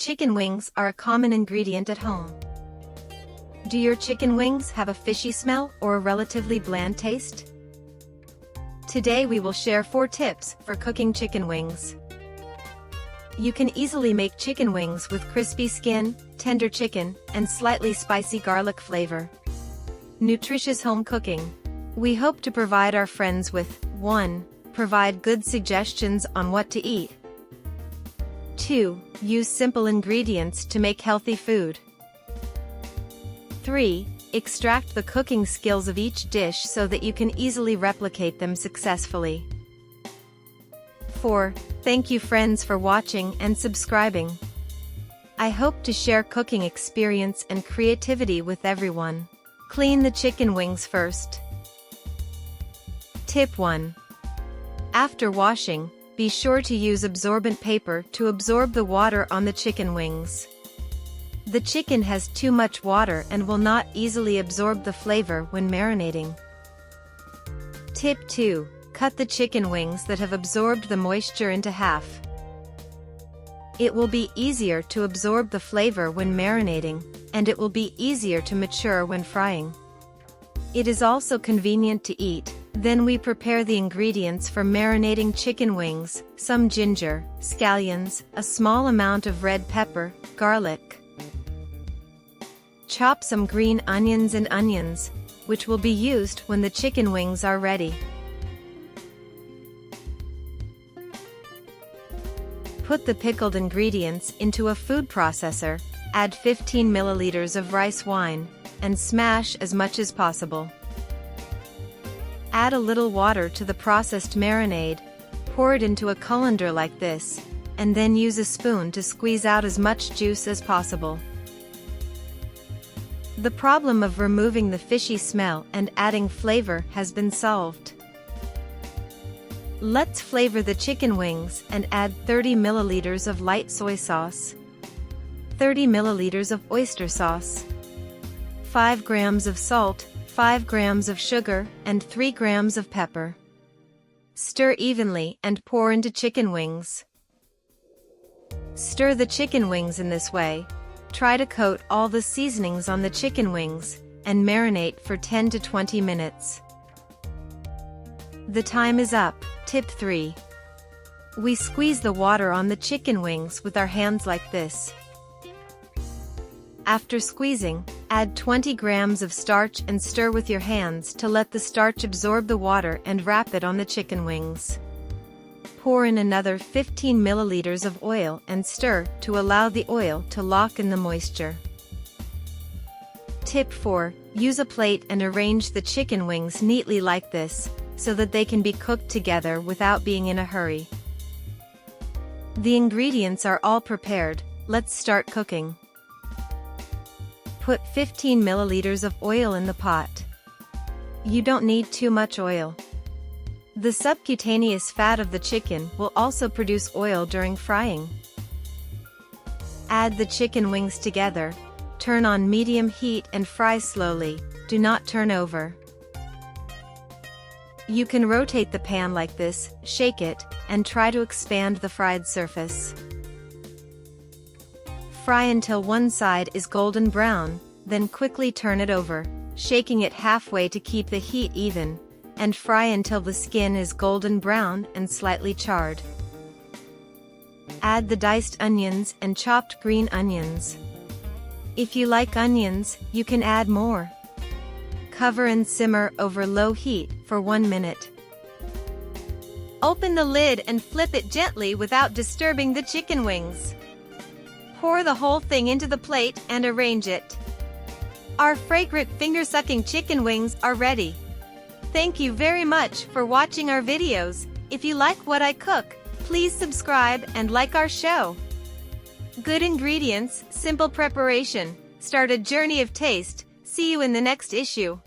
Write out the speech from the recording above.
chicken wings are a common ingredient at home. Do your chicken wings have a fishy smell or a relatively bland taste? Today we will share 4 tips for cooking chicken wings. You can easily make chicken wings with crispy skin, tender chicken, and slightly spicy garlic flavor. Nutritious home cooking. We hope to provide our friends with 1. Provide good suggestions on what to eat. 2. Use simple ingredients to make healthy food. 3. Extract the cooking skills of each dish so that you can easily replicate them successfully. 4. Thank you friends for watching and subscribing. I hope to share cooking experience and creativity with everyone. Clean the chicken wings first. Tip 1. After washing, be sure to use absorbent paper to absorb the water on the chicken wings. The chicken has too much water and will not easily absorb the flavor when marinating. Tip 2. Cut the chicken wings that have absorbed the moisture into half. It will be easier to absorb the flavor when marinating, and it will be easier to mature when frying. It is also convenient to eat. Then we prepare the ingredients for marinating chicken wings: some ginger, scallions, a small amount of red pepper, garlic. Chop some green onions and onions, which will be used when the chicken wings are ready. Put the pickled ingredients into a food processor, add 15 milliliters of rice wine, and smash as much as possible. Add a little water to the processed marinade, pour it into a colander like this, and then use a spoon to squeeze out as much juice as possible. The problem of removing the fishy smell and adding flavor has been solved. Let's flavor the chicken wings and add 30 milliliters of light soy sauce, 30 milliliters of oyster sauce, 5 grams of salt, 5 grams of sugar, and 3 grams of pepper. Stir evenly and pour into chicken wings. Stir the chicken wings in this way. Try to coat all the seasonings on the chicken wings, and marinate for 10 to 20 minutes. The time is up. Tip 3. We squeeze the water on the chicken wings with our hands like this. After squeezing, add 20 grams of starch and stir with your hands to let the starch absorb the water and wrap it on the chicken wings. Pour in another 15 milliliters of oil and stir to allow the oil to lock in the moisture. Tip 4. Use a plate and arrange the chicken wings neatly like this, so that they can be cooked together without being in a hurry. The ingredients are all prepared. Let's start cooking. Put 15 milliliters of oil in the pot. You don't need too much oil. The subcutaneous fat of the chicken will also produce oil during frying. Add the chicken wings together. Turn on medium heat and fry slowly. Do not turn over. You can rotate the pan like this, shake it, and try to expand the fried surface. Fry until one side is golden brown, then quickly turn it over, shaking it halfway to keep the heat even, and fry until the skin is golden brown and slightly charred. Add the diced onions and chopped green onions. If you like onions, you can add more. Cover and simmer over low heat for 1 minute. Open the lid and flip it gently without disturbing the chicken wings. Pour the whole thing into the plate and arrange it. Our fragrant finger-sucking chicken wings are ready. Thank you very much for watching our videos. If you like what I cook, please subscribe and like our show. Good ingredients, simple preparation. Start a journey of taste. See you in the next issue.